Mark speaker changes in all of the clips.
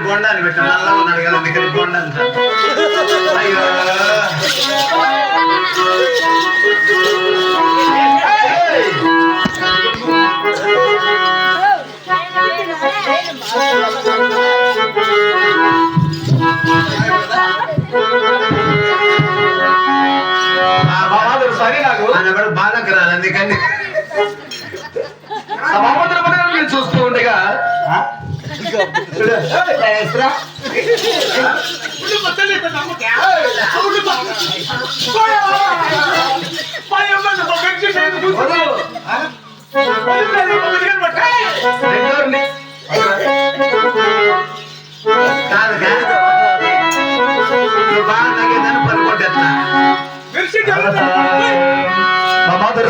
Speaker 1: బొండాన్ని పెట్టు నల్లగా ఉన్నాడు కదా అందుకని బొండాన్ని అయ్యో
Speaker 2: సరే నాకు
Speaker 1: ఆయన బాధకు రాదు అందుకని
Speaker 2: నేను చూస్తూ ఉండగా
Speaker 1: కాదు బాగా తగ్గిందని పనుకుంటా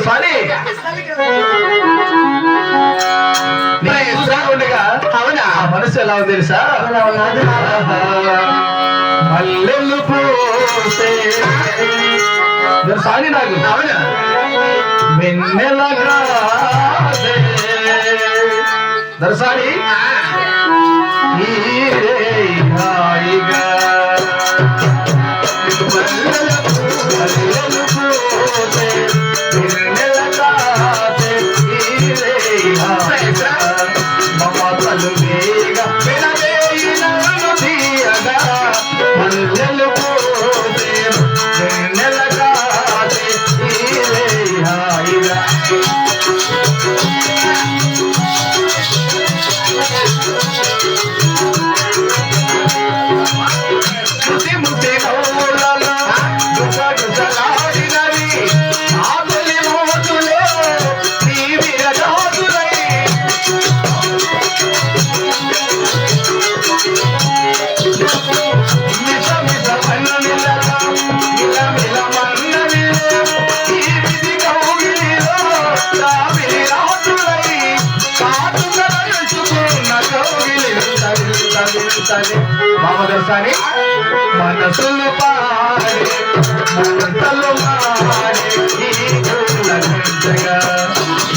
Speaker 2: సారీ ఉండగా
Speaker 1: అవునా
Speaker 2: మనసు ఎలా ఉంది తెలుసా మల్లెలు పూసే సారీ నాకు
Speaker 1: అవునా
Speaker 2: వెన్నెలగా దర్శాని హాయిగా మల్లెలు పూసే వెన్నెలగా మమతలు వేగ వినవేయినను తీయగా మల్లెలు పూసే వెన్నెలగా హాయిగా ముసి ముసి కౌలలో గుసగుసలాడినవి ఆకులి మోతులో నీ విరజాతులై మిస మిస మన్నమిలగా మిలమిల మన్నమిల ఈ విధి కౌగిలిలో రావిలి రాతులై కాటుకల నడుచుకున్న కౌగిలి తల్లి మామదర్శాని మనసులు పాడే మంటలు మాడే ఈ గుళ్ళ గంటగా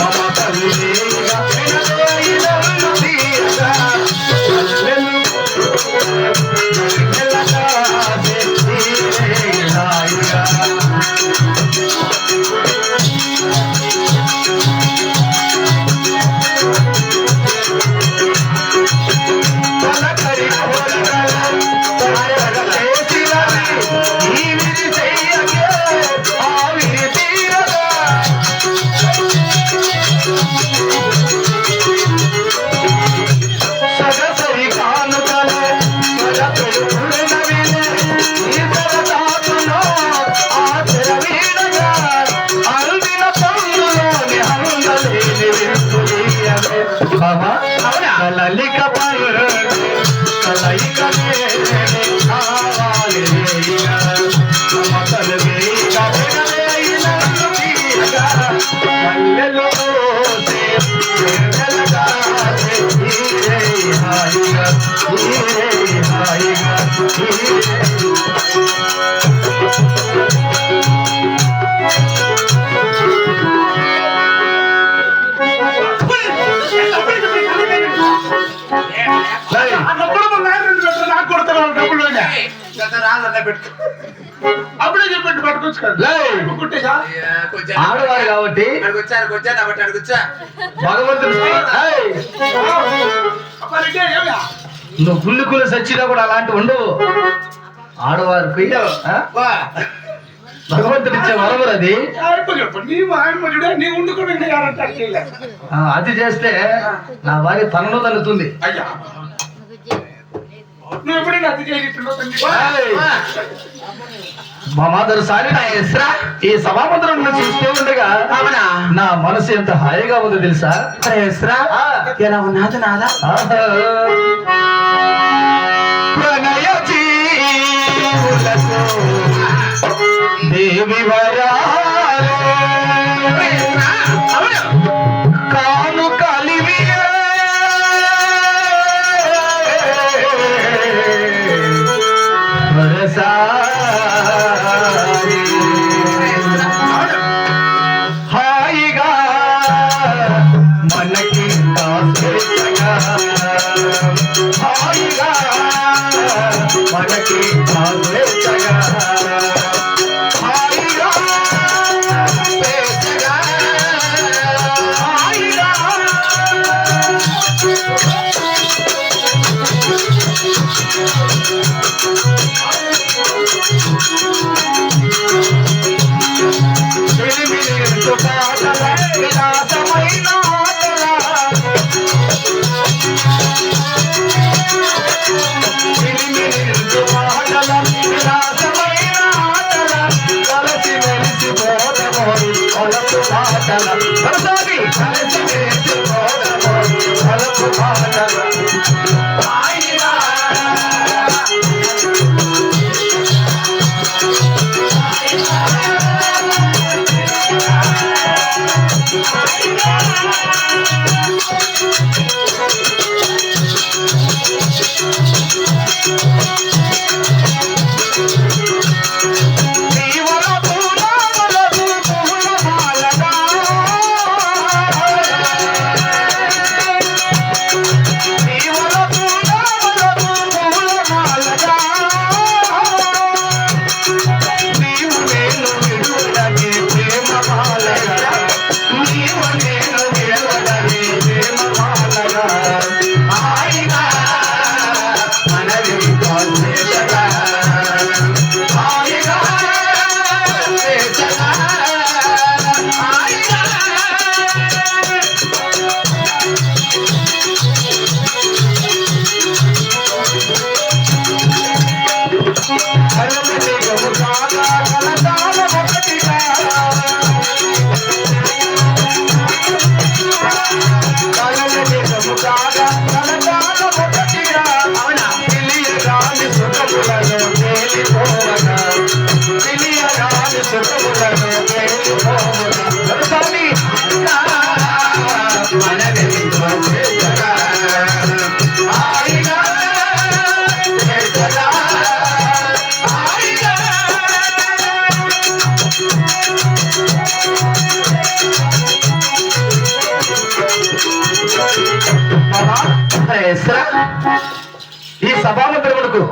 Speaker 2: మమతలు వేగ వినవేయినను తీయగా మల్లెలు వెన్నెలగా హాయిగా లలిక కలయిక కావాలి మమతలు వేగ వినవేయినను తీయగా మల్లెలు పూసే వెన్నెలగా హాయిగా హాయిగా
Speaker 1: అప్పుడే చెప్పండి పట్టుకోవచ్చు కదా
Speaker 2: ఆడవారు కాబట్టి భగవంతుడు నువ్వు గుళ్ళుకులు సచ్చినా కూడా అలాంటి ఉండవు ఆడవారికి భగవంతుడు ఇచ్చే వరములు అది అది చేస్తే నా భార్య తనలో తల్లుతుంది మొదటిసారి ఈ సభామంత్రం చూస్తూ ఉండగా నా మనసు ఎంత హాయిగా ఉంది తెలుసా
Speaker 1: ఎలా ఉన్నది నాదా
Speaker 2: ప్రణయ జీవులకు దేవి వరాలు కాను కలివి హాయిగా మనకి హాయిగా మనకి స్వేచ్ఛగా హాయిగా స్వేచ్ఛగా హాయిగా విలాసమైన కలిసి మెలిసి పోదమోరి కొలకు మాటల కలిసి మెలిసి పోదమోరి కొలకు మాటల హాయిగా ఈ సభామంత్రములకు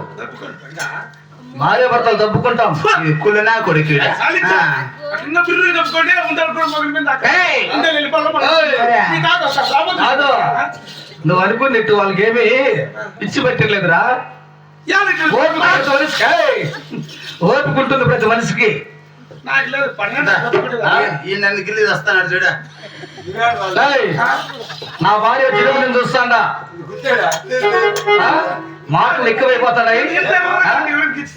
Speaker 2: భార్య భర్తలు దప్పుకుంటాం కులనా కొడుకు నువ్వు అనుకున్నట్టు వాళ్ళకేమి పిచ్చి పెట్టలేదురా ఓపుకుంటుంది ప్రతి మనిషికి
Speaker 1: నన్ను గిల్లి వస్తాడు చూడ
Speaker 2: నా భార్య చిరుమని చూస్తాడా మాటలు ఎక్కువైపోతాయి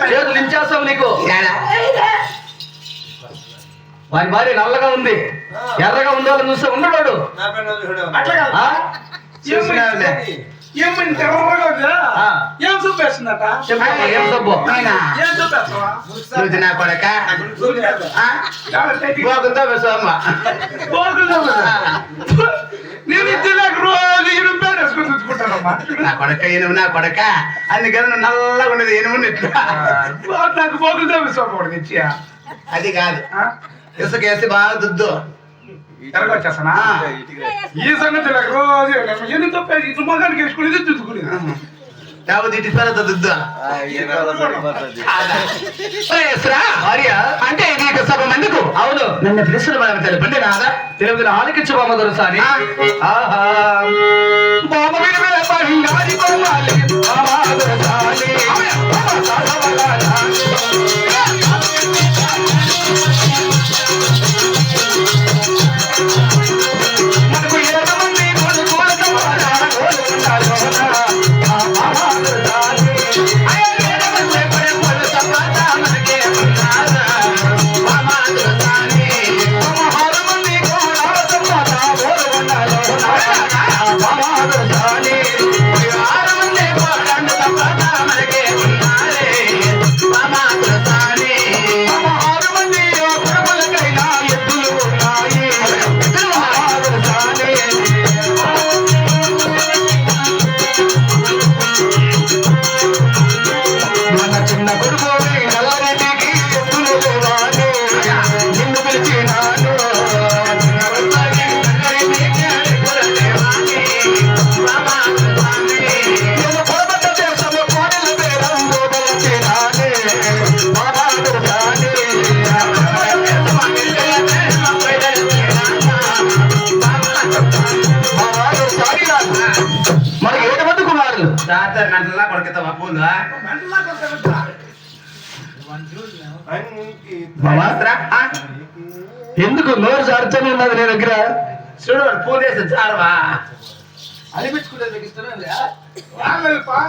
Speaker 2: చేతులు ఇచ్చేస్తావు నీకు వారి భార్య నల్లగా ఉంది ఎర్రగా ఉండాలని చూస్తే ఉండడు
Speaker 3: ఏం చూపేస్తుందట
Speaker 2: ఏం సబ్బు
Speaker 1: నా కొడక
Speaker 3: నేను ఇద్దరు రోజు ఇనుము వేసుకొని చూసుకుంటానమ్మా
Speaker 1: నా కొడక ఏనుగు నా కొడక అందుకని నువ్వు నల్లగా ఉండేది ఏనుగు
Speaker 3: నాకు బోగులతో విశ్వాసం ఇచ్చి
Speaker 1: అది కాదు ఇసుక వేసి బాగా దుద్దు
Speaker 3: ఎరగొచ్చేస్తానా ఈ సంగతి నాకు రోజు ఎన్ని తప్పేసి ఇటు మగానికి వేసుకునేది దుద్దుకునేది
Speaker 1: కాబట్టి ఇటు తర్వాత దుద్దు
Speaker 2: భార్య
Speaker 1: అంటే నీకు సభ మందుకు
Speaker 2: అవును
Speaker 1: నన్ను పిలుస్తున్న మనం తెలుపండి నాదా
Speaker 2: తెలుగు ఆలకించు బామ్మ దొరసాని ఆహా బామ్మ వినవే బంగారి బొమ్మాలి బామ్మ దొరసాని మనకు 7 మంది కొడుకుల సమాధాన కోలుకుంటారు
Speaker 1: సరే గంటలా కొడుకుతావా పూలు
Speaker 3: మెంటల్లా కొడతాడంట.
Speaker 2: మామా ఎందుకు నోరు జారుతూనే ఉన్నది నీ దగ్గర?
Speaker 1: చూడు వాడు పూలు వేసి చాలవా
Speaker 2: అనిపించుకునేందుకు ఇష్టమే
Speaker 3: రాలేదుపా.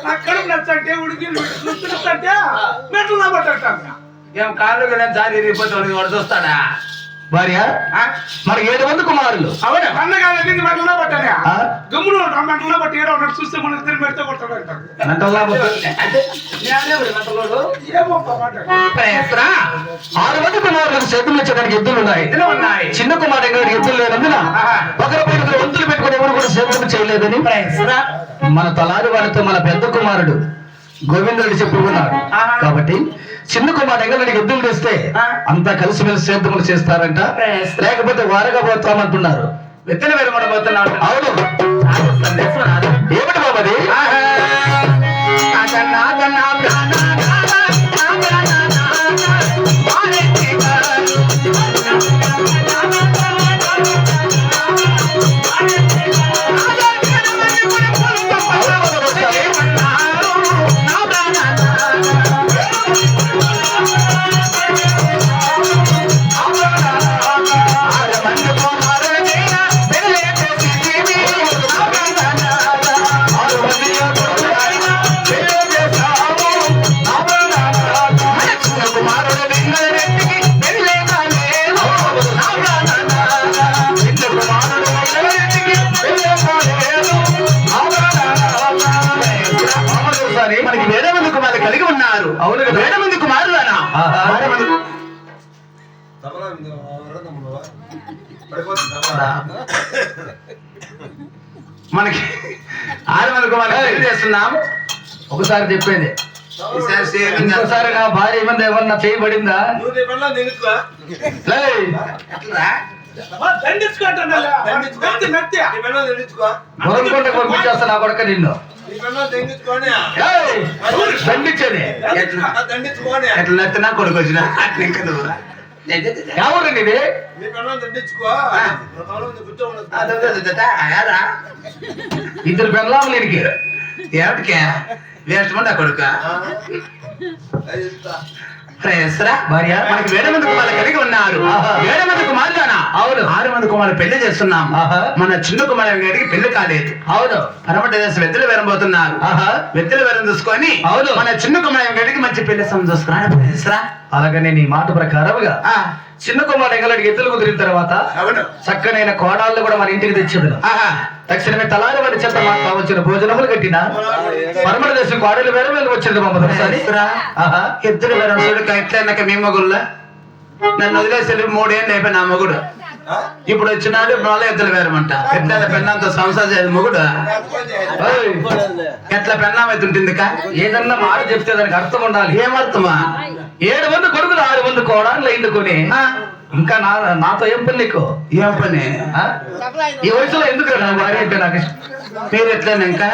Speaker 3: నా కడుపు నచ్చంటే ఉడికి నచ్చంటే మెంటల్లా పట్టంట.
Speaker 1: ఏం కాళ్ళు కూడా జారి ఇరిగిపోతే వాడు చూస్తాడా
Speaker 2: భార్య మనకి 7 మంది కుమారులు.
Speaker 3: అవునా పండగ మెంటల్లా పట్టానే
Speaker 2: ఆ?
Speaker 3: గమ్ములు ఉంటాం మెంటల్లా పట్టి ఏడో ఉన్నాడు చూస్తే మన ఇద్దరు పెడితే కొడతాడంట.
Speaker 2: మెంటల్లా
Speaker 1: అంటే
Speaker 3: ఏమో మాట
Speaker 2: 6 మంది కుమారులకు చేతులు ఇచ్చడానికి ఎద్దులు ఉన్నాయి.
Speaker 1: ఇద్దరు ఉన్నాయి
Speaker 2: చిన్న కుమారుడు ఎద్దులు లేనందున ఒకరిపై ఒకరు వంతులు పెట్టుకుని ఎవరు కూడా సేవలు చేయలేదని మన తలారి వారితో మన పెద్ద కుమారుడు గోవిందుడు చెప్పి ఉన్నాడు. కాబట్టి చిన్న కుమార్ ఎంగళడికి ఎద్దులు తెస్తే అంతా కలిసిమెలిసి సేద్యములు చేస్తారంట, లేకపోతే వారగా పోతామంటున్నారు.
Speaker 1: విత్తన వెరమడబోతున్నాడు.
Speaker 2: అవును ఏమిటి బాబది?
Speaker 1: మనకి 7 మంది కుమారులు కలిగి ఉన్నారు.
Speaker 2: అవును కదా?
Speaker 1: 7 మంది కుమారులేనా? 7 మంది మనకి 6 మంది కుమారులు పెళ్లి చేస్తున్నాం.
Speaker 2: ఒకసారి చెప్పేది
Speaker 1: ఈసారి సేవింగ్
Speaker 2: ఇంకోసారి నా భార్య ఏమన్నా ఏమన్నా చేయబడిందా? లేయ్.
Speaker 1: ఎట్లా?
Speaker 3: దండించుకుంటాను
Speaker 2: గొర్రెలకొండకు పంపించేస్తా నా కొడుక నిన్ను. ఏయ్, దండించేది
Speaker 1: ఎట్లా నచ్చినా కొడుకు వచ్చిన
Speaker 2: ఎవరండి ఇది? ఇద్దరు పెళ్ళాము దీనికి.
Speaker 1: ఏమిటికే వేస్ట్ మంది కొడుక
Speaker 2: భార్య
Speaker 1: మనకి 7 మంది కుమారులు కలిగి ఉన్నారు. 7 మంది కుమారులేనా?
Speaker 2: అవును.
Speaker 1: 6 మంది కుమారులు పెళ్లి చేస్తున్నాం. మన చిన్న కుమారుడు గారికి పెళ్లి కాలేదు.
Speaker 2: అవును.
Speaker 1: అనమాట వెత్తులు వేరబోతున్నారు. వెత్తులు వేరం చూసుకొని
Speaker 2: అవును.
Speaker 1: మన చిన్న కుమారుడు గారికి మంచి పెళ్లి సమయం చూసుకురా.
Speaker 2: అలాగనే నీ మాట ప్రకారముగా చిన్న కుమారుడు ఎంగళడికి ఎద్దులు కుదిరిన తర్వాత
Speaker 1: అవును.
Speaker 2: చక్కనైన కోడాళ్ళు కూడా మన ఇంటికి తెచ్చేది. తక్షణమే తలారి వారి చేత మాకు కావలసిన భోజనములు కట్టిన పరమణ దేశం కోడలు వేరే వెళ్ళి వచ్చింది మమ్మల్ని.
Speaker 1: ఎద్దులు వేరం చూడక ఎట్లయినాక మీ మొగుళ్ళ నన్ను వదిలేసి 3 ఏళ్ళు అయిపోయి నా మొగుడు ఇప్పుడు వచ్చినాడు. మళ్ళీ ఎద్దులు వేరమంట. ఎట్లా పెన్నంతో సంసారం చేయాలి మొగుడు.
Speaker 2: ఏయ్,
Speaker 1: ఎట్లా పెన్నాం అవుతుంటుంది
Speaker 2: ఏదన్నా మాట చెప్తే దానికి అర్థం ఉండాలి.
Speaker 1: ఏమర్థమా?
Speaker 2: 7 మంది కొడుకులు 6 మంది కోడాళ్ళు ఎందుకుని ఇంకా నాతో ఏం పని నీకు?
Speaker 1: ఏం పని?
Speaker 2: ఆ? ఈ వయసులో ఎందుకు నా భార్య అంటే నాకు ఇష్టం.
Speaker 1: మీరు ఎట్లయినా ఇంకా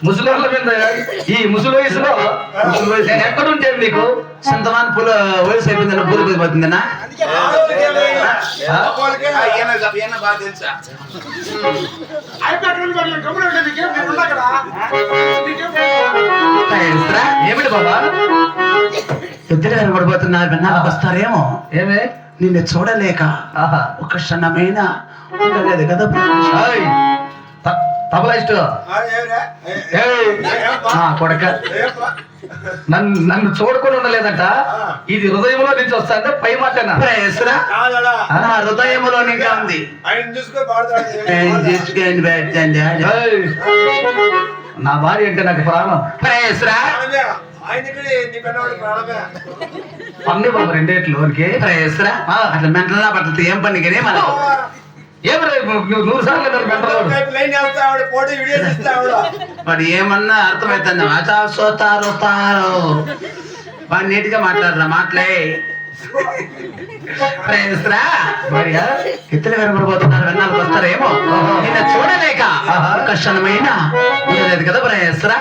Speaker 2: ముసలి మీద ఈ ముసలి వయసులో నేను ఎక్కడుంటే నీకు
Speaker 1: సింతమాన్ పూల వయసు అయిపోయిందన్న పూలు పోతుందన్నా బాగా తెలుసా?
Speaker 2: ఏమిటి బాబా?
Speaker 1: ఇద్దరు కనబడిపోతున్నారు. విన్నాక వస్తారేమో.
Speaker 2: ఏమే
Speaker 1: నిన్ను చూడలేక ఒక క్షణమైన ఉండలేదు కదా.
Speaker 2: ఏయ్, తబలా ఇష్టం కొడక నన్ను చూడకుండా ఉండలేదంట. ఇది హృదయంలో నుంచి వస్తాంటే పై మాట నా
Speaker 1: హృదయంలో ఇంకా ఉంది.
Speaker 2: ఏయ్, నా భార్య అంటే నాకు ప్రాణం. అన్ని బాబు రెండేట్లోనికి
Speaker 1: అట్లా మెంటల్ పట్ల ఏం పని కానీ మనం
Speaker 2: ఏమరా 100 సార్లు
Speaker 1: వాడు ఏమన్నా అర్థమవుతుంది. వాడు నీట్ గా మాట్లాడరా మాటలే. ఇద్దరు కనబడిపోతున్నారు. వెన్నాళ్ళకి వస్తారేమో. నిన్న చూడలేక ఒక క్షణమైన ఉండలేదు కదా ప్రయస్రా.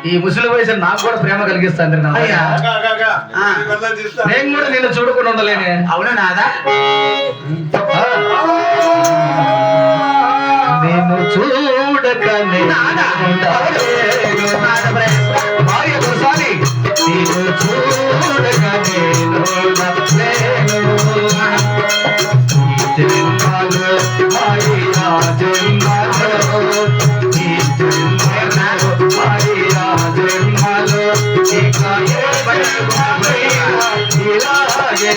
Speaker 2: ఈ ముసలి వయసు నాకు కూడా ప్రేమ కలిగిస్తాను. నేను కూడా నిన్ను చూడకుండా ఉండలేనే.
Speaker 1: అవును నాదా?
Speaker 2: నేను నిన్ను చూడకనే ఉండలేను. భార్య దొరసాని నిన్ను చూడకనే ఉండలేను. ఈ జన్మలో మాయా జన్మలో ఈ జన్మలో మాయా జన్మలో ఇక ఇలాగే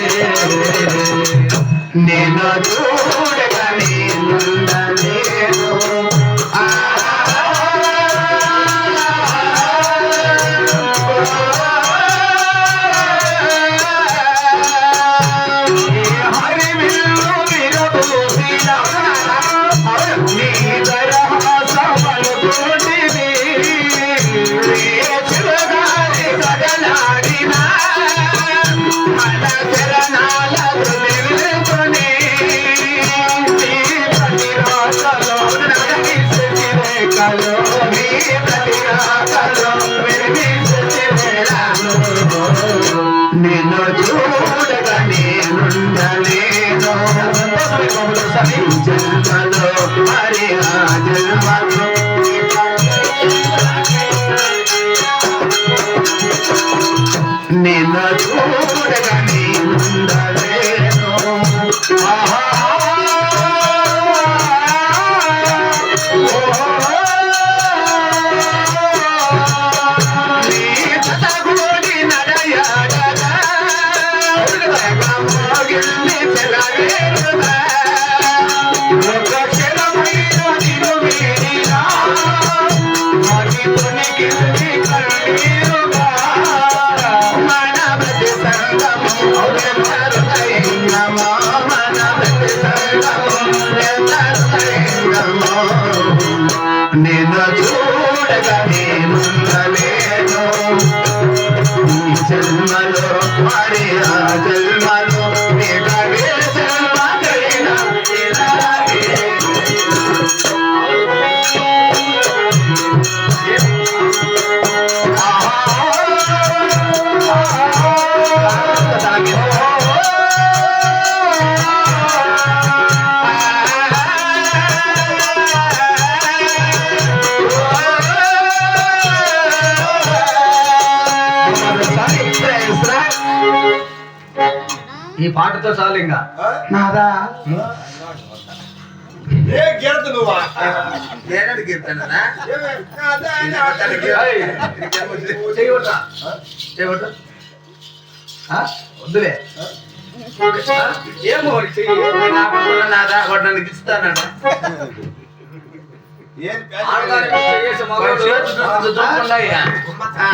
Speaker 2: నిన్ను చూడగానే ఉండలేను. నిన్ను చూడగా నేనుండలేను. జన్మలో మరి ఆ జన్మలో నిన్ను చూడగా నేనుండలేను. ఆహా నిన్ను చూడగా నేనుండలేను. ఈ జన్మలో మరి ఆ జన్మలో మిగవే జన్మకైనా ఇలాగే. ఈ పాటతో చాలు ఇంకా
Speaker 1: నాదా
Speaker 4: ఏ గెలుతు నువ్వా
Speaker 1: ఏనాడు కీర్తననా
Speaker 2: చేయవట్రా చేయవట్రా వద్దులే ఏమో
Speaker 1: నాదా వాడు నన్ను ఇస్తానట
Speaker 4: ఏం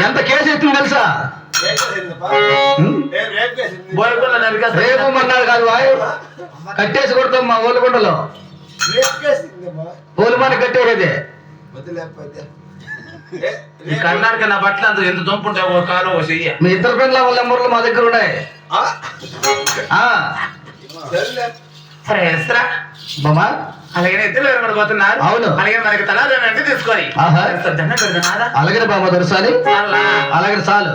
Speaker 2: ఎంత కేసు ఎత్తుంది తెలుసా?
Speaker 1: బోయకుల నరికేస్తా.
Speaker 2: రేపు మన్నాడు కాదు వాయు కట్టేసి కొడతాం మా ఓలుగుండలో. పోలుమాని కట్టేదే
Speaker 1: ఈ కన్నారికి నా బట్టలు అంత ఎంత చంపుంటే ఓ కాలు ఓ చెయ్యి.
Speaker 2: మీ ఇద్దరు పిల్లల వాళ్ళ నెంబర్లు మా దగ్గర ఉన్నాయి.
Speaker 1: సరే ఎస్రా
Speaker 2: బామా
Speaker 1: అలాగే ఇద్దరు పోతున్నారు.
Speaker 2: అవును.
Speaker 1: అలాగే మనకి తలాదన అంటే తీసుకొని
Speaker 2: ఆహా.
Speaker 1: దండ పెడతానాదా
Speaker 2: అలాగే బామ్మ దొరసాని అలాగే చాలు.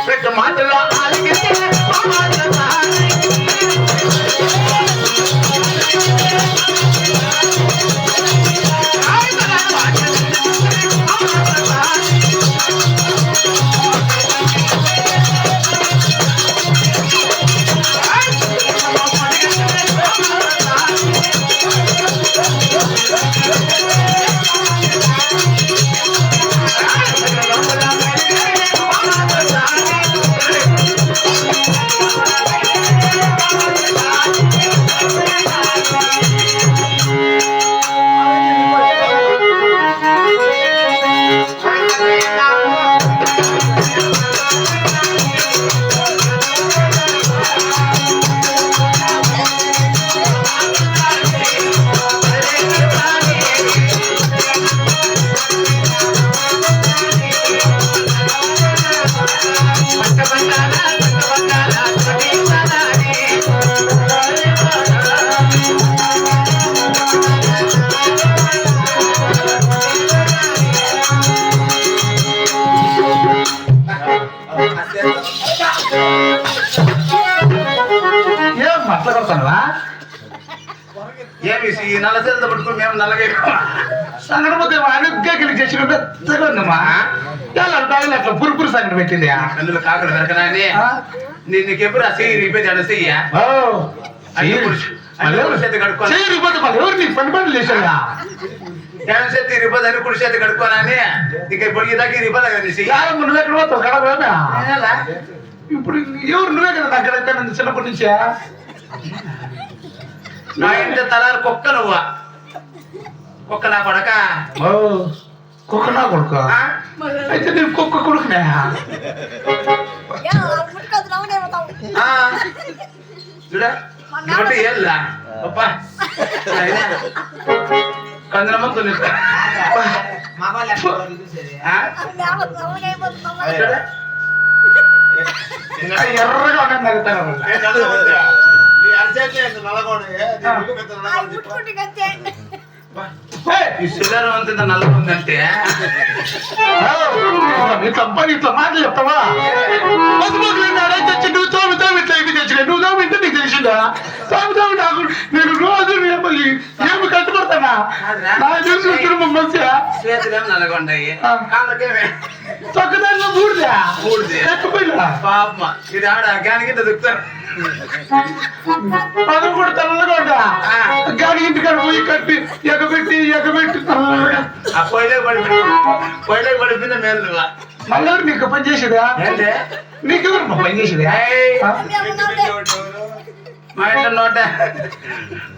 Speaker 1: పెద్ద మాటలో ఈ నల్ల చేతులతో పట్టుకుని మేము నల్లగా
Speaker 3: సంగతి పోతే అనుగ్గా చేసిన పెద్దగా ఉందమ్మా ఎలా తాగిన అట్లా పురుపురు సంగతి పెట్టింది
Speaker 1: కన్నులు కాకులు వెనకనా అని నీకు ఎప్పుడు ఆ చెయ్యి రిపేర్ చెయ్యా చేతి కడుక్కోని
Speaker 3: ఎవరు నీకు పని పనులు చేశారా
Speaker 1: ఎడం చేతి రిపేర్ అని కుడి చేతి కడుక్కోనని ఇక ఇప్పుడు ఇదాకి రిపేర్ అనేసి
Speaker 3: నువ్వు ఎక్కడ పోతావు కడపా ఇప్పుడు ఎవరు నువ్వే కదా అక్కడ చిన్నప్పటి నుంచా
Speaker 1: నా ఇంటి తలారు కుక్క నువ్వా కుక్క నా కొడక
Speaker 3: కుక్క నా కొడుకు అయితే నేను కుక్క కొడుకునే
Speaker 1: చూడ ఏళ్ళా అబ్బా కందనమ్మ
Speaker 3: ఎర్రగా నగుతాను
Speaker 1: ఈ సుగారం అంత నల్లగా ఉందంటే
Speaker 3: ఇట్లా మాటలు చెప్తావా నువ్వు తోముతావు ఇట్లా ఇవి తెచ్చిన నువ్వు తోమింటే నీకు తెలిసిందా తోముతావు నాకు నేను రోజు ఏమి కట్టుబడతానా నాకు తెలిసి మంచిగా
Speaker 1: చేతులేమో నల్లగా ఉన్నాయి కాళ్ళకేమే
Speaker 3: తొక్కదారిలో మూడుదా
Speaker 1: మూడుదే
Speaker 3: ఎక్కిపోయినా
Speaker 1: పాప ఇది ఆడ గానికి దిగుతారు
Speaker 3: అది కూడా తెల్లగా ఉంటా గాని ఇంటికాడ పోయి కట్టి ఎగబెట్టి
Speaker 1: ఆ పొయ్యిలోకి పడిపోయిన మేలు నువ్వా
Speaker 3: మళ్ళీ నీకు పని చేసేదా
Speaker 1: ఏంటే
Speaker 3: నీకు పని చేసేదా
Speaker 1: మా ఇంట్లో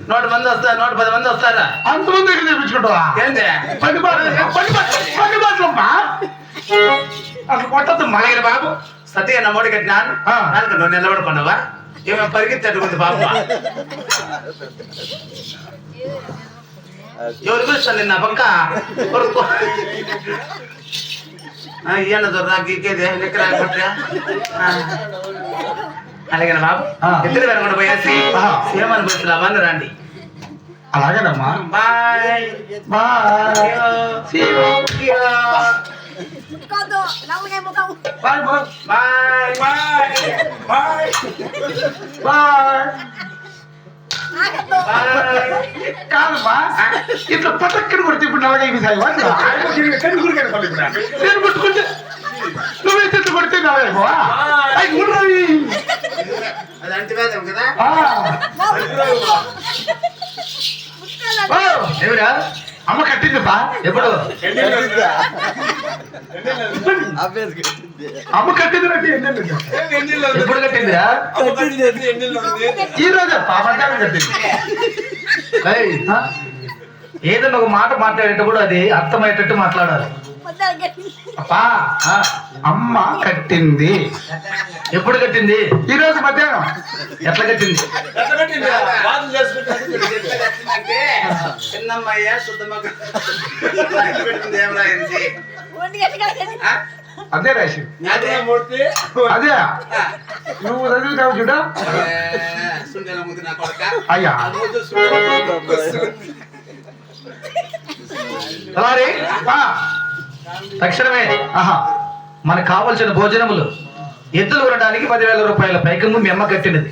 Speaker 1: 100 మంది వస్తారు 110 మంది వస్తారా
Speaker 3: అంతమంది దగ్గర తెప్పించుకుంటావా
Speaker 1: ఏంటి
Speaker 3: పని బాటలమ్మా అసలు కొట్టద్దు
Speaker 1: అలాగే బాబు సతీ అన్న మోడి కట్టినాను నాలుగు నువ్వు నిలబడుకున్నావా ఏమో పరిగెత్తట్టుకుంది పాప ఎవరు పిలుస్తాను నిన్న పక్క ఈయన దొరదా గీకేదే లెక్క కొట్టా అలాగే బాబు ఇద్దరు వెనకుండా పోయేసి ఏమని పోతున్నా అవన్నీ రండి
Speaker 3: అలాగేనమ్మా
Speaker 1: bye
Speaker 3: bye bye
Speaker 1: bye
Speaker 3: bye bye కాదమ్మా ఇట్లా పటక్కని కొడితే ఇప్పుడు నల్లగా నేను పట్టుకుంటే నువ్వైతే ఇట్లా కొడితే నల్లగా
Speaker 1: అది అంటివేదం కదా
Speaker 2: ఏమిరా
Speaker 3: అమ్మ కట్టిందిపా
Speaker 2: ఎప్పుడు
Speaker 3: అమ్మ కట్టింది
Speaker 2: ఎప్పుడు కట్టిందిరా
Speaker 3: ఈ రోజే పాపంటాన్ని కట్టింది
Speaker 2: ఏయ్, ఏదన్నా ఒక మాట మాట్లాడేటప్పుడు అది అర్థమయ్యేటట్టు మాట్లాడాలి.
Speaker 3: అప్పా అమ్మ కట్టింది.
Speaker 2: ఎప్పుడు కట్టింది?
Speaker 3: ఈ రోజు మధ్యాహ్నం.
Speaker 2: ఎట్లా కట్టింది?
Speaker 1: చిన్నమ్మయ్య శుద్ధమ్మ
Speaker 3: అదే రాసి అదే నువ్వు చదువుతావు చూడ అయ్యా
Speaker 2: అలాగే తక్షణమే మనకు కావలసిన భోజనములు ఎద్దులు కొనడానికి 10,000 రూపాయల పైకము మీ అమ్మ కట్టినది.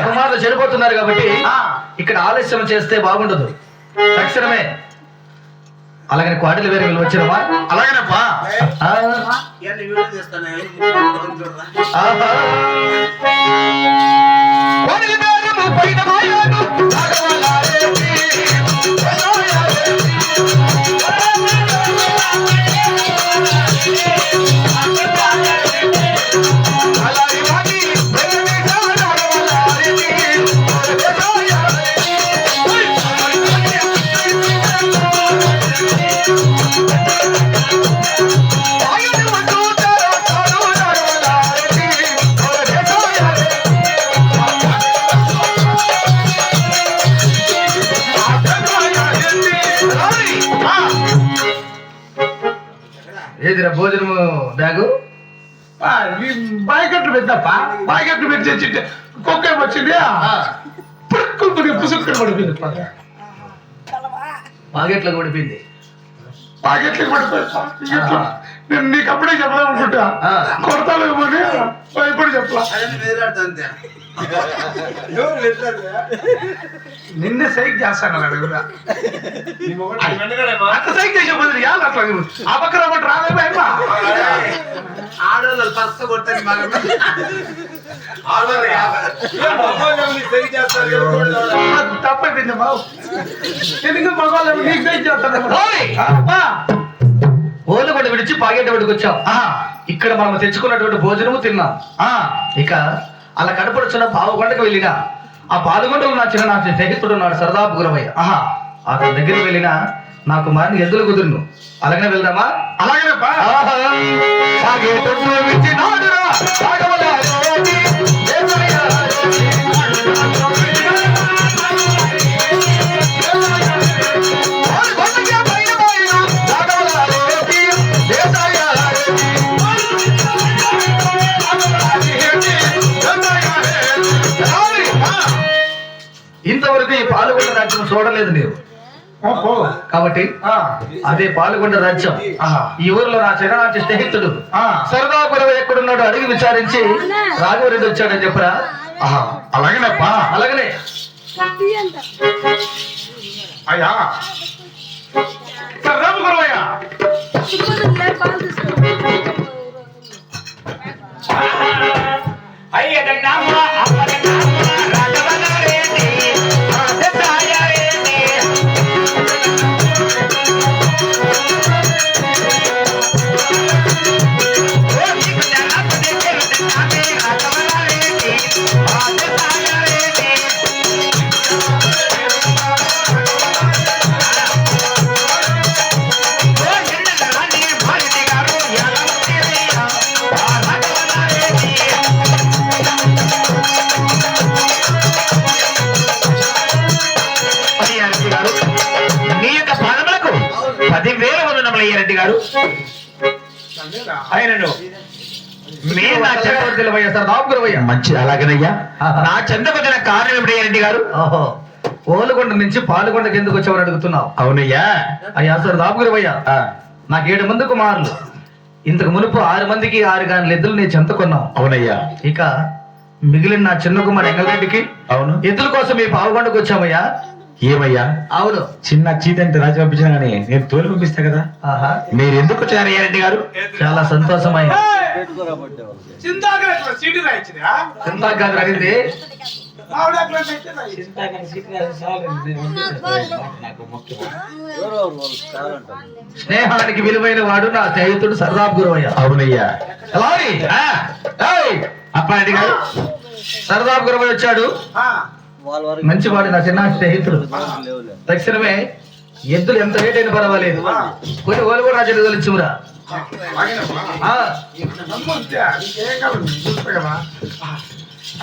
Speaker 2: కుమారులు చనిపోతున్నారు కాబట్టి ఇక్కడ ఆలస్యం చేస్తే బాగుండదు. తక్షణమే అలాగని క్వార్టర్లు వేరే వీళ్ళు వచ్చినవా?
Speaker 3: అలాగేనప్పా.
Speaker 2: ఏదిరా భోజనము బ్యాగు?
Speaker 3: బాయికట్లు పెట్టినప్ప బాయికట్లు పెట్టి కుక్క వచ్చింది పుసుక్కని పడిపోయింది.
Speaker 2: పాకెట్లకు పడిపోయింది.
Speaker 3: పాకెట్లకు పడిపోయింది. నేను నీకు అప్పుడే చెప్పాలనుకుంటా కొడతాను ఏమని ఇప్పుడు చెప్పలా నిన్నే సైక్ చేస్తాను అట్లా సైక్ చేసే బదులు యాళ్ళు అట్లా ఆ పక్కన ఒకటి రాలేదు అమ్మా
Speaker 1: ఆడవాళ్ళు ఫస్ట్ కొడతాను
Speaker 3: తప్పైపోయింది బాబు ఎందుకు మగవాళ్ళు నీకు సైక్ చేస్తాను
Speaker 2: ఓళ్ళు కూడా విడిచి పాగేటవాడికి వచ్చాం ఇక్కడ మనం తెచ్చుకున్నటువంటి భోజనము తిన్నాం ఇక అలా కనపడుచున్న పావుగొండకు వెళ్ళినా ఆ పాలుగొండలో నా స్నేహితుడు ఉన్నాడు సరదాపు గురవయ్య అతని దగ్గరికి వెళ్ళినా నాకు మారిని ఎద్దులు కుదురును అలాగనే వెళ్దామా
Speaker 3: అలాగనే
Speaker 2: ఇంతవరకు ఈ పాల్గొండ రాజ్యం చూడలేదు నీవు కాబట్టి అదే పాల్గొండ రాజ్యం ఈ ఊర్లో నా చిన్ననాటి స్నేహితుడు సరదా గురవ ఎక్కడున్నాడు అడిగి విచారించి రాఘవరెడ్డి వచ్చాడని చెప్పరా
Speaker 3: అలాగేనప్పా
Speaker 2: అలాగనే
Speaker 3: అయ్యా సరదాపు గురవయ్యా
Speaker 1: రెడ్డి గారు ఆయనను
Speaker 2: మంచి అలాగేనయ్యా
Speaker 1: నా చెంతకు వచ్చిన కారణం ఏమిటయ్యా రెడ్డి గారు
Speaker 2: ఓలుగొండ నుంచి పాలుగొండకి ఎందుకు వచ్చావని అడుగుతున్నావు
Speaker 1: అవునయ్యా
Speaker 2: అయ్యా సార్ దాపుగురవయ్యా నాకు 7 మంది కుమారులు ఇంతకు మునుపు 6 మందికి 6 గాని ఎద్దులు నీ చెంతకున్నావు
Speaker 1: అవునయ్యా
Speaker 2: ఇక మిగిలిన నా చిన్న కుమారు ఎంగళరెడ్డికి
Speaker 1: అవును
Speaker 2: ఎద్దుల కోసం ఈ పావుగొండకు వచ్చామయ్యా
Speaker 1: ఏమయ్యా
Speaker 2: అవును
Speaker 1: చిన్న చీతంటే రాజు పంపించినా కానీ నేను తోలు పంపిస్తా కదా మీరు ఎందుకు వచ్చారయ్యా రెడ్డి గారు
Speaker 2: చాలా సంతోషమైంది చింతాగాదు అడిగింది స్నేహానికి విలువైన వాడు నా స్నేహితుడు సర్దాబ్ గురవయ్య
Speaker 1: అవునయ్యా
Speaker 2: అప్పారెడ్డి గారు సర్దాబ్ గురవయ్య వచ్చాడు మంచివాడు నా చిన్న స్నేహితుడు తక్షణమే ఎద్దులు ఎంత రేట్ అయినా పర్వాలేదు కొన్ని వాళ్ళు కూడా రాజు తొలిచురా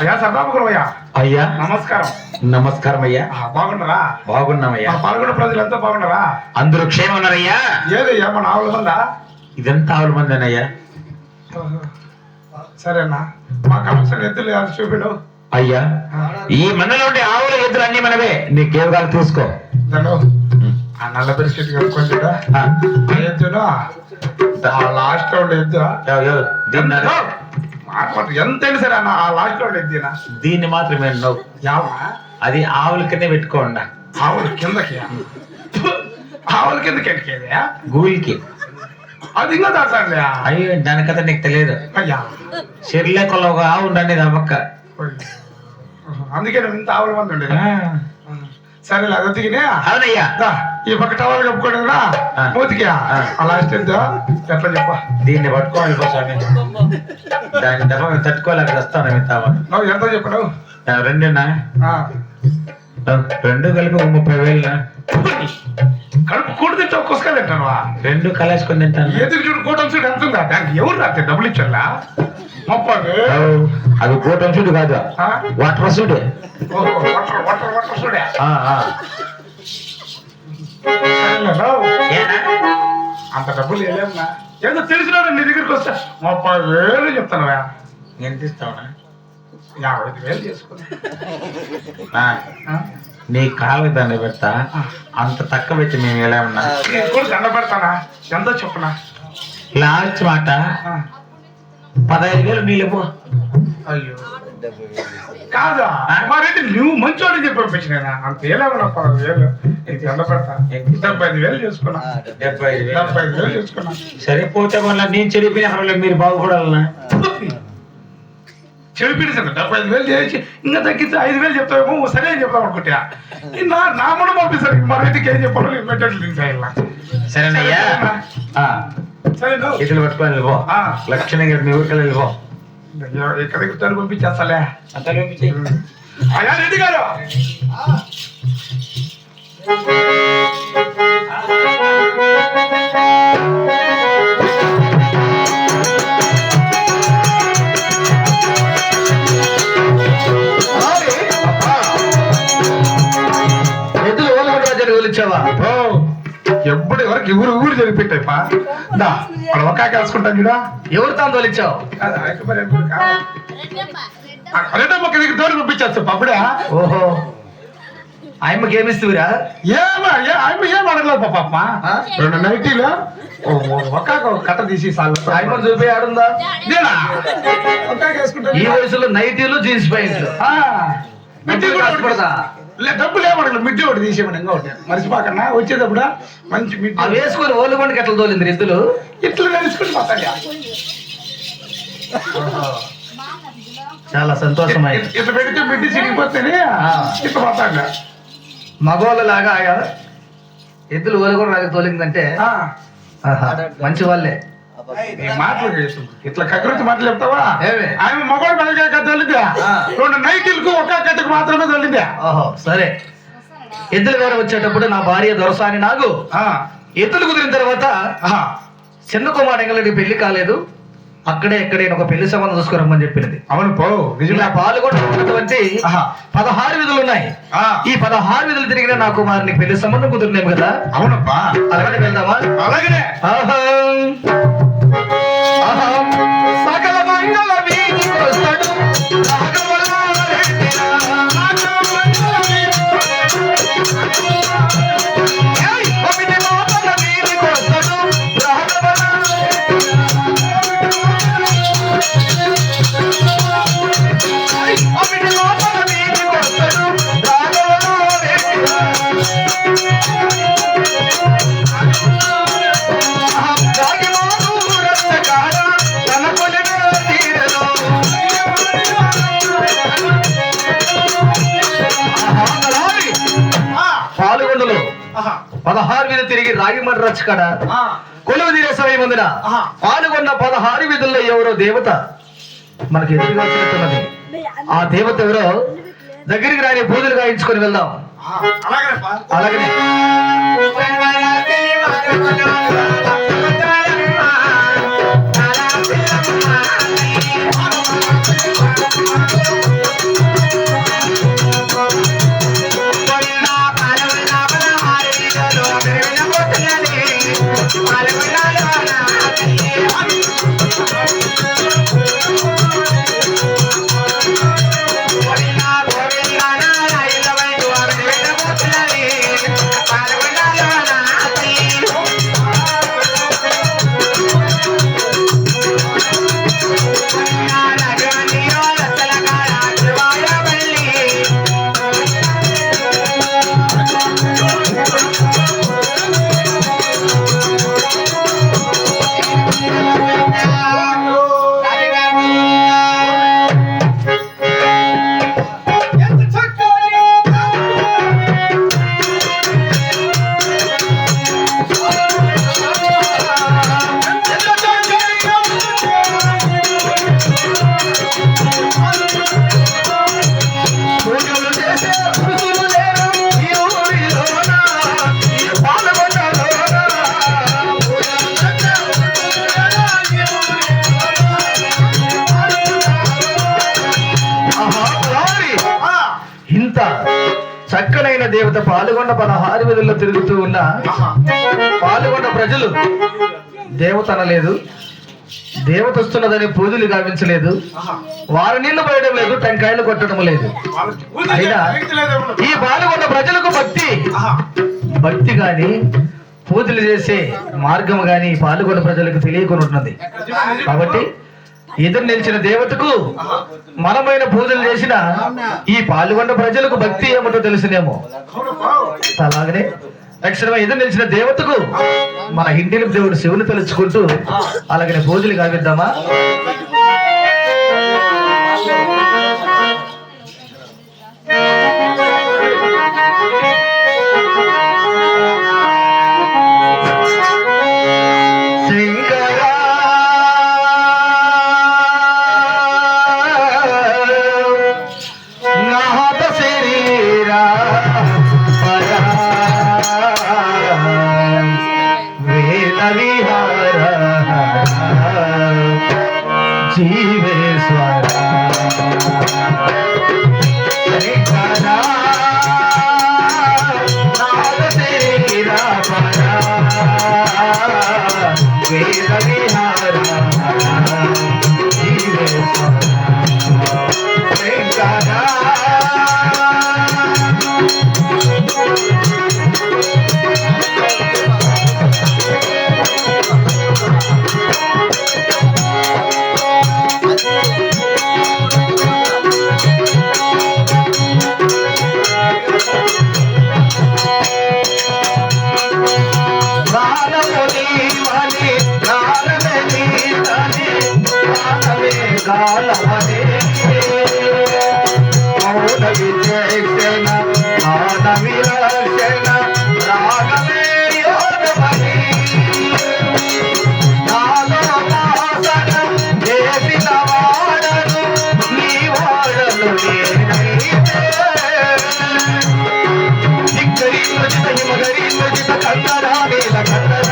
Speaker 3: అయ్యా సర్దాపు గురవయ్యా
Speaker 1: అయ్యా
Speaker 3: నమస్కారం
Speaker 1: నమస్కారం అయ్యా
Speaker 3: బాగున్నారా
Speaker 1: బాగున్నామయ్యా
Speaker 3: పాల్గొండ ప్రజలంతా బాగున్నారా
Speaker 1: అందరూ క్షేమం ఉన్నారయ్యా
Speaker 3: ఏదయ్యా మన ఆవుల మందా
Speaker 1: ఇదంతా ఆవుల మందేనయ్యా
Speaker 3: సరేనా మా కమిషన్ ఎద్దులు కాదు చూపిడు
Speaker 1: అయ్యా ఈ మందలో ఉండే ఆవుల ఎద్దులు అన్ని మనవే నీకేం కాదు తీసుకో
Speaker 3: ఆ నల్ల బిస్కెట్ కలుపుకొని ఎద్దును లాస్ట్ లో ఉండే ఎద్దు ఎంతైనా సరే అన్న ఆ లాస్ట్ లో ఉండే ఎద్దునా
Speaker 1: దీన్ని మాత్రమే నవ్వు అది ఆవుల కింద పెట్టుకోండి
Speaker 3: ఆవుల కిందకి ఆవుల కిందకి ఎక్కేది
Speaker 1: గూలికి
Speaker 3: అది ఇంకా దాటాలి
Speaker 1: అయ్యో దాని కథ నీకు తెలియదు
Speaker 3: అయ్యా
Speaker 1: చెర్లేకొల్ల ఒక ఆవు ఉండేది అమ్మక్క
Speaker 3: అందుకే ఇంత ఆవుల మంది ఉండేది సరే అది తిగినా
Speaker 1: అవునయ్యా
Speaker 3: ఈ పక్క టవల్ కప్పుకోండి కదా మూతికి అలా ఎట్లా చెప్ప
Speaker 1: దీన్ని పట్టుకోవాలి దాని దెబ్బ మేము తట్టుకోలేక వస్తాను
Speaker 3: నువ్వు ఎంత చెప్పను
Speaker 1: రెండునా 2 కలిపి 30,000
Speaker 3: కడుపు కూడి తింటే ఒక్కొక్క తింటాను
Speaker 1: 2 కలేసుకొని తింటాను
Speaker 3: ఎదురు చూడు కూటమి చూడు ఎంత ఉందా దానికి ఎవరు రాస్తే డబ్బులు ఇచ్చా 30
Speaker 1: అది కూటమి చూడు కాదు వాటర్ చూడు
Speaker 3: చూడే అంత డబ్బులు వెళ్ళామన్నా ఏదో తెలిసినాడు నీ దగ్గరికి వస్తా 30,000 చెప్తాను
Speaker 1: ఎంత ఇస్తావునా
Speaker 3: 55,000 చేసుకున్నా
Speaker 1: నీ కాలు దాన్ని పెడతా అంత తక్కువ పెట్టి మేము ఎలా ఉన్నా
Speaker 3: కూడా దండ పెడతానా ఎంత చెప్పునా
Speaker 1: లాస్ట్ మాట 15,000 నీళ్ళు పో.
Speaker 3: అయ్యో కాదా మరి నువ్వు మంచోడు చెప్పి పంపించిన అంత ఏలేమన్నా 10,000 నీకు ఎండ పెడతా 75,000 చేసుకున్నా 75,000 చేసుకున్నా.
Speaker 1: సరిపోతే మళ్ళీ నేను చెడిపోయిన మీరు బాగుపడాలన్నా
Speaker 3: చెడిపిడి సార్ 75,000 చేసి ఇంకా తగ్గితే 5,000 చెప్తావేమో సరే అని చెప్తాం అనుకుంటా నా కూడా పంపిస్తారు మా రైతుకి ఏం చెప్పాలో పెట్టట్లు తింటా.
Speaker 1: సరేనయ్యా
Speaker 3: సరే
Speaker 1: ఇతలు పట్టుకొని వెళ్ళిపో. లక్షణంగా మీ ఊరికి వెళ్ళిపో.
Speaker 3: ఎక్కడికి తను పంపించేస్తాలే.
Speaker 1: అంతా పంపించి
Speaker 3: అయ్యా రెడ్డి గారు
Speaker 2: ఎద్దులు ఓలగొండరాజుని తోలిచ్చావా?
Speaker 3: ఎప్పుడు ఎవరికి ఊరు జరిగిపెట్టాయిపా అక్కడ ఒక్క కలుసుకుంటాను కూడా
Speaker 2: ఎవరు తాను తోలిచ్చావు?
Speaker 3: రెండమ్మ దగ్గర తోడు పంపించేస్తా అప్పుడే.
Speaker 2: ఓహో, ఆయమ్మకి ఏమిస్తురా?
Speaker 3: ఏం అడగలేదు పాప 2 నైటీలు ఒక్క కట్ట తీసి
Speaker 2: ఆయమ్మ చూపి ఆడుందా? ఈ వయసులో నైటీలు జీన్స్ ప్యాంట్లు
Speaker 3: డబ్బులు ఏమడగలేదు మిడ్డి ఒకటి తీసేయమని ఇంకా ఒకటి మర్చిపోకన్నా వచ్చేటప్పుడు మంచి మిడ్డి
Speaker 2: అవి వేసుకొని ఓలుగొండకి ఎట్లా తోలింది ఎద్దులు?
Speaker 3: ఇట్లా నడుచుకుని పోతాయా
Speaker 2: చాలా సంతోషమైంది.
Speaker 3: ఇట్లా పెడితే మిడ్డి చిరిగిపోతేనే ఇట్లా పోతాడు.
Speaker 2: మగవాళ్ళ లాగా ఎద్దులు ఓలుగొండ తోలిందంటే మంచి వాళ్ళే.
Speaker 3: మాటలు ఇట్లా కకృతి మాటలు చెప్తావా?
Speaker 2: ఏమి?
Speaker 3: ఆమె మగవాడు మెదగా తల్లిందా 2 నైటీలకు ఒక్క కట్టకు మాత్రమే తల్లిందా.
Speaker 2: ఓహో సరే. ఎద్దులు వేరే వచ్చేటప్పుడు నా భార్య దొరసాని నాగు ఎద్దులు కుదిరిన తర్వాత చిన్న కుమార్ పెళ్లి కాలేదు, అక్కడే ఎక్కడైనా ఒక పెళ్లి సంబంధం చూసుకోరమ్మని చెప్పినది.
Speaker 3: అవును పో
Speaker 2: ఇలా పాల్గొన్నటువంటి 16 విధులు ఉన్నాయి. ఈ 16 విధులు తిరిగిన నా కుమారునికి పెళ్లి సంబంధం కుదిరినాము కదా.
Speaker 3: అవునప్పా
Speaker 2: అలాగే వెళ్దామా?
Speaker 3: అలాగనే సకల మంగళ వీధికొస్తాడు
Speaker 2: పాల్గొండలో 16 విధులు తిరిగి రాగిమర్రి రచ్చ కాడ కొలువు తీరే సమయం ఉందిన పాల్గొన్న 16 విధుల్లో ఎవరో దేవత మనకి ఎదురుగా చెప్తున్నది. ఆ దేవత ఎవరో దగ్గరికి రాని పూజలు గాయించుకొని వెళ్దాం. అలాగనే చక్కనైన దేవత పాల్గొండ 16 విధుల్లో తిరుగుతూ ఉన్న పాల్గొండ ప్రజలు దేవత అనలేదు, దేవత వస్తున్నదని పూజలు గావించలేదు, వారు నీళ్లు పోయడం లేదు, టెంకాయలు కొట్టడం లేదు. అయినా ఈ పాల్గొండ ప్రజలకు భక్తి గాని పూజలు చేసే మార్గం గాని పాల్గొన్న ప్రజలకు తెలియకుండా ఉన్నది. కాబట్టి ఎదురు నిలిచిన దేవతకు మనమైన పూజలు చేసిన ఈ పాల్గొన్న ప్రజలకు భక్తి ఏమిటో తెలుసునేమో. అలాగనే లక్షణమే ఎదురు నిలిచిన దేవతకు మన ఇంటిని దేవుడు శివుని తలుచుకుంటూ అలాగనే పూజలు కావిద్దామా. జీవేశ్వర వేద విహార జీవేశ్వర కాలమనే మౌన విజయన మాన విరక్షణ రాగమే యోగమని నాలో వాసన చేసిన వాడను నీ వాడను నేనైతే దిక్కరి రుచిత హిమగరి రుచిత కందరా నీల కందర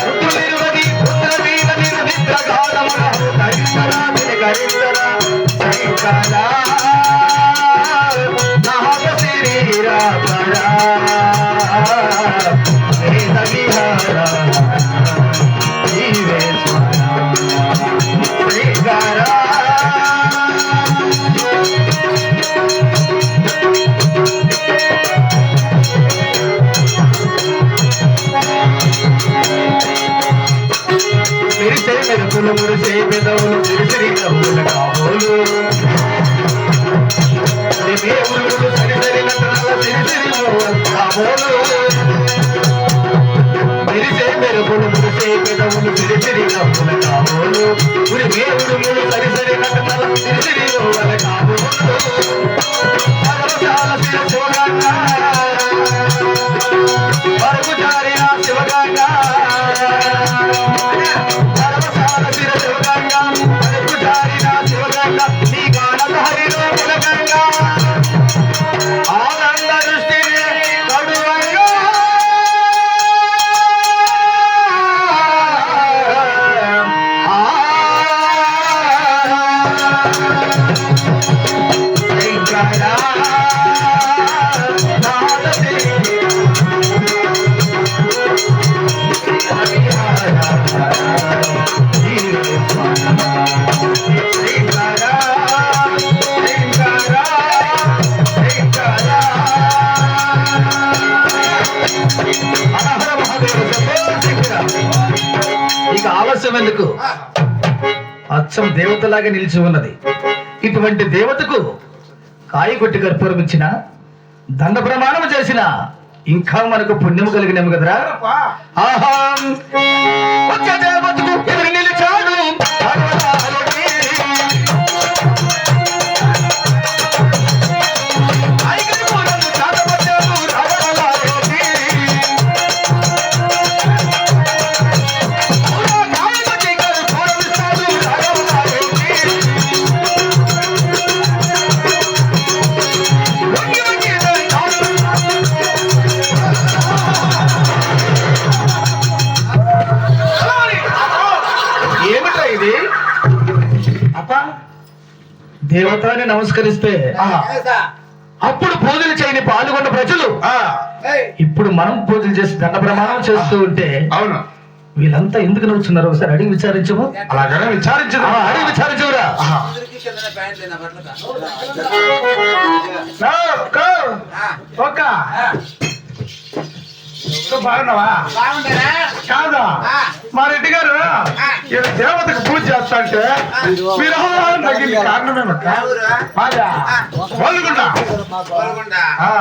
Speaker 2: ఋతునిర్వది పుత్రవీర నిరునిద్ర గానమన హరితరా గరితరా శంకరా నాద శరీరా పరా వేద విహార జీవేశ్వర శ్రీకరా మెరిసే మెరుపులు మురిసే పెదవులు సిరిసిరి నవ్వుల కాబోలు దేవుళ్ళు సరిసరి నటనల సిరిసిరి కాబోలు మెరిసే మెరుపులు మురిసే పెదవులు సిరిసిరి నవ్వుల కాబోలు ఉరి దేవుళ్ళు సరిసరి నటనల సిరిసిరి నవ్వుల కాబోలు పరమశాల శివగంగా పరుగు జారిన శివగంగా ఆనంద దృష్టిని కడువగా ఇక ఆలస్యం ఎందుకు, అచ్చం దేవతలాగా నిలిచి ఉన్నది. ఇటువంటి దేవతకు కాయకొట్టి కర్పూరం ఇచ్చిన దండ ప్రమాణం చేసిన ఇంకా మనకు పుణ్యము కలిగినము కదరా. ఆహా ఒక్క దేవతకు ఎదురు నిలిచాడు దేవతని నమస్కరిస్తే అప్పుడు పూజలు చేయని పాల్గొన్న ప్రజలు ఇప్పుడు మనం పూజలు చేసి దండ ప్రమాణం చేస్తూ ఉంటే
Speaker 3: అవును
Speaker 2: వీళ్ళంతా ఎందుకు నవ్వుతున్నారు ఒకసారి అడిగి విచారించము.
Speaker 3: అలాగనే విచారించదు,
Speaker 2: అడిగి విచారించవురా.
Speaker 3: బాగున్నావా?
Speaker 1: బాగుంటారా?
Speaker 3: కాదా మా రెడ్డి గారు ఈయన దేవతకు పూజ చేస్తా అంటే మీరు తగ్గింది కారణమేమక్క? మాదా వల్లుగుండ. ఆ.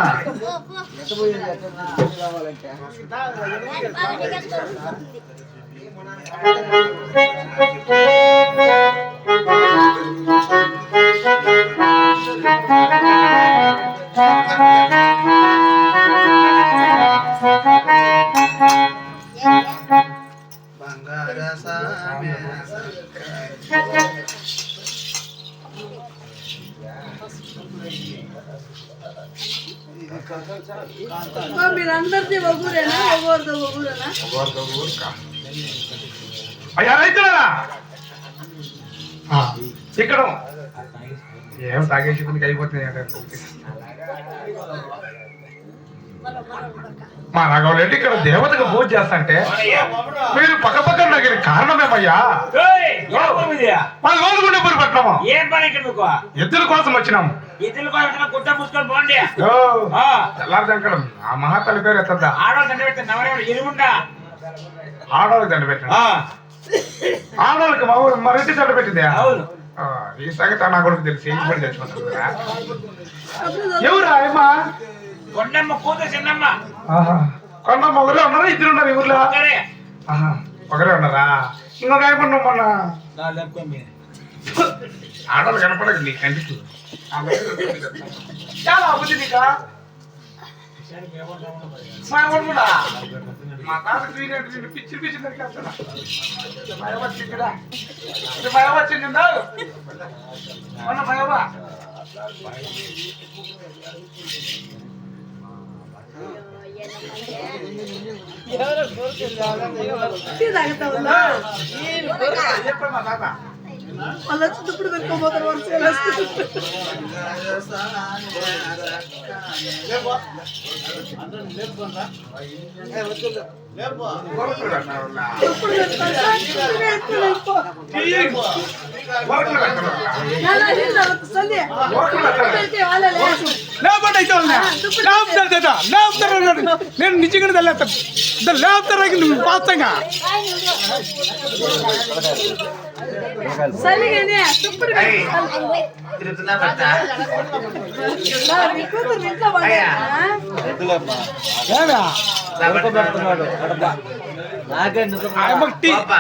Speaker 1: బంగార సామె
Speaker 4: మీరందరిది ఒగురేనా ఒగోరుదో ఒగురేనా
Speaker 3: అయ్యా రైతులరా ఇక్కడ ఏం తాగేసి కొన్ని అయిపోతుంది. మా రాఘవరెడ్డి ఇక్కడ దేవతకు పూజ చేస్తంటే మీరు పక్కపక్కన నగిన కారణమేమయ్యా? గోల్గుండపూరి పట్టినాము.
Speaker 5: ఏం పని ఇక్కడ మీకు?
Speaker 3: ఎద్దుల కోసం వచ్చినాము.
Speaker 5: ఇద్దరు కోసం కుట్ట మూసుకొని పోండి.
Speaker 3: తెల్లారి దంకడం ఆ మహాతల్లి పేరు ఎత్తద్దా?
Speaker 5: ఆడవాళ్ళు దండ పెడితే నవరేవాడు ఇరుగుంటా.
Speaker 3: ఆడవాళ్ళకి దండ పెట్టండి. ఆడవాళ్ళకి మా ఊరు మా రెడ్డి దండ పెట్టిందే.
Speaker 5: అవును.
Speaker 3: ఈ సంగతి నా కొడుకు తెలిసి ఏం పని తెచ్చుకుంటారు కదా. ఎవరా అమ్మా?
Speaker 5: కొండమ్మ కూతురు చిన్నమ్మ.
Speaker 3: కొండమ్మ ఒకరే ఉన్నారా? ఇద్దరు ఉన్నారు ఈ ఊర్లో?
Speaker 5: ఒకరే.
Speaker 3: ఒకరే ఉన్నారా? ఇంకొక ఏమన్నా మొన్న ఆడవాళ్ళు కనపడదు నీకు కనిపిస్తుంది. చాలా అబుద్ధి నీకా మా తాత పిచ్చి పిచ్చి దొరికేస్తాడా? వచ్చిందా వచ్చిందా మొన్న భయవా చెప్పండి మా తాత
Speaker 4: అలా చిన్నప్పుడు పెట్టుకోబోతారు
Speaker 3: నేను నిజంగా లేపుతారు నువ్వు పాస్తంగా
Speaker 4: సరిగానే తుప్పుడు
Speaker 1: తిరుగుతున్నా భర్త
Speaker 4: కూతురు ఇంట్లో పడ్డా
Speaker 1: పాప